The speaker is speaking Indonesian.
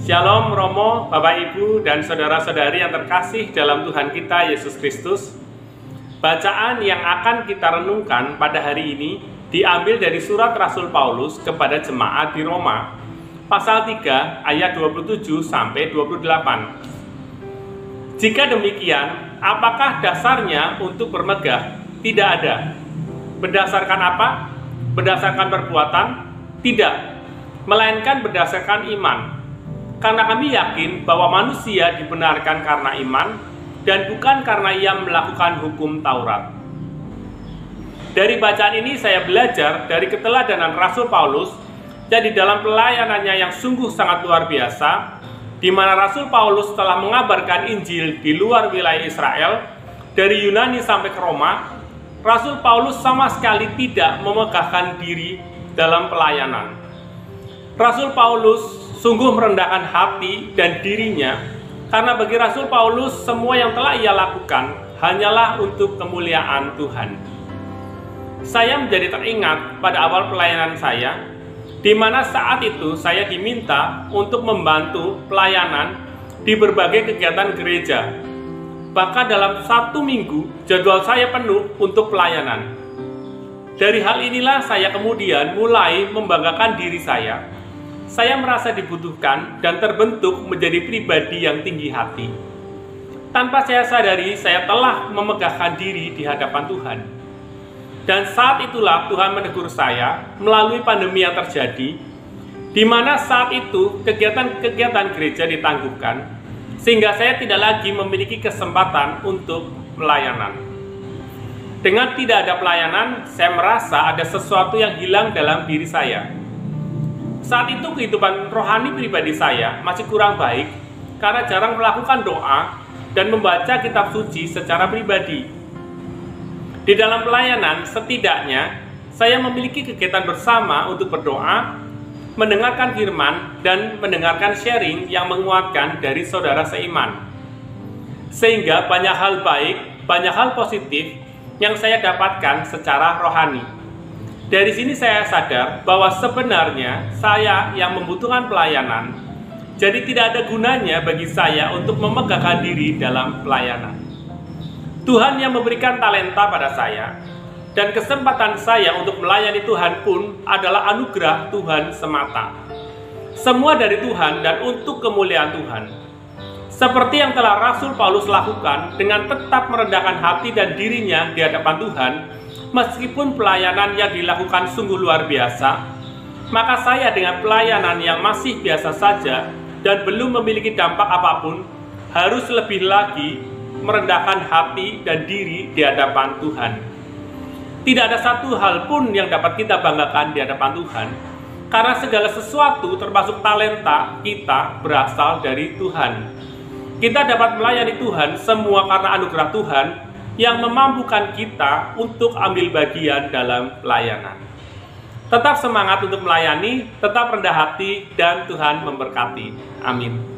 Shalom Romo, Bapak Ibu dan saudara-saudari yang terkasih dalam Tuhan kita Yesus Kristus. Bacaan yang akan kita renungkan pada hari ini diambil dari surat Rasul Paulus kepada jemaat di Roma, pasal 3 ayat 27 sampai 28. Jika demikian, apakah dasarnya untuk bermegah? Tidak ada. Berdasarkan apa? Berdasarkan perbuatan? Tidak, melainkan berdasarkan iman. Karena kami yakin bahwa manusia dibenarkan karena iman dan bukan karena ia melakukan hukum Taurat. Dari bacaan ini saya belajar dari keteladanan Rasul Paulus dan di dalam pelayanannya yang sungguh sangat luar biasa, di mana Rasul Paulus telah mengabarkan Injil di luar wilayah Israel, dari Yunani sampai ke Roma. Rasul Paulus sama sekali tidak memegahkan diri dalam pelayanan. Rasul Paulus sungguh merendahkan hati dan dirinya, karena bagi Rasul Paulus semua yang telah ia lakukan hanyalah untuk kemuliaan Tuhan. Saya menjadi teringat pada awal pelayanan saya, di mana saat itu saya diminta untuk membantu pelayanan di berbagai kegiatan gereja. Bahkan dalam 1 minggu jadwal saya penuh untuk pelayanan. Dari hal inilah saya kemudian mulai membanggakan diri saya. Saya merasa dibutuhkan dan terbentuk menjadi pribadi yang tinggi hati. Tanpa saya sadari, saya telah memegahkan diri di hadapan Tuhan. Dan saat itulah Tuhan menegur saya melalui pandemi yang terjadi, di mana saat itu kegiatan-kegiatan gereja ditangguhkan, sehingga saya tidak lagi memiliki kesempatan untuk pelayanan. Dengan tidak ada pelayanan, saya merasa ada sesuatu yang hilang dalam diri saya. Saat itu kehidupan rohani pribadi saya masih kurang baik karena jarang melakukan doa dan membaca kitab suci secara pribadi. Di dalam pelayanan, setidaknya saya memiliki kegiatan bersama untuk berdoa, mendengarkan firman, dan mendengarkan sharing yang menguatkan dari saudara seiman. Sehingga banyak hal baik, banyak hal positif yang saya dapatkan secara rohani. Dari sini saya sadar bahwa sebenarnya saya yang membutuhkan pelayanan, jadi tidak ada gunanya bagi saya untuk memegahkan diri dalam pelayanan. Tuhan yang memberikan talenta pada saya, dan kesempatan saya untuk melayani Tuhan pun adalah anugerah Tuhan semata. Semua dari Tuhan dan untuk kemuliaan Tuhan. Seperti yang telah Rasul Paulus lakukan dengan tetap merendahkan hati dan dirinya di hadapan Tuhan, meskipun pelayanan yang dilakukan sungguh luar biasa, maka saya dengan pelayanan yang masih biasa saja dan belum memiliki dampak apapun, harus lebih lagi merendahkan hati dan diri di hadapan Tuhan. Tidak ada satu hal pun yang dapat kita banggakan di hadapan Tuhan, karena segala sesuatu termasuk talenta kita berasal dari Tuhan. Kita dapat melayani Tuhan semua karena anugerah Tuhan yang memampukan kita untuk ambil bagian dalam pelayanan. Tetap semangat untuk melayani, tetap rendah hati, dan Tuhan memberkati. Amin.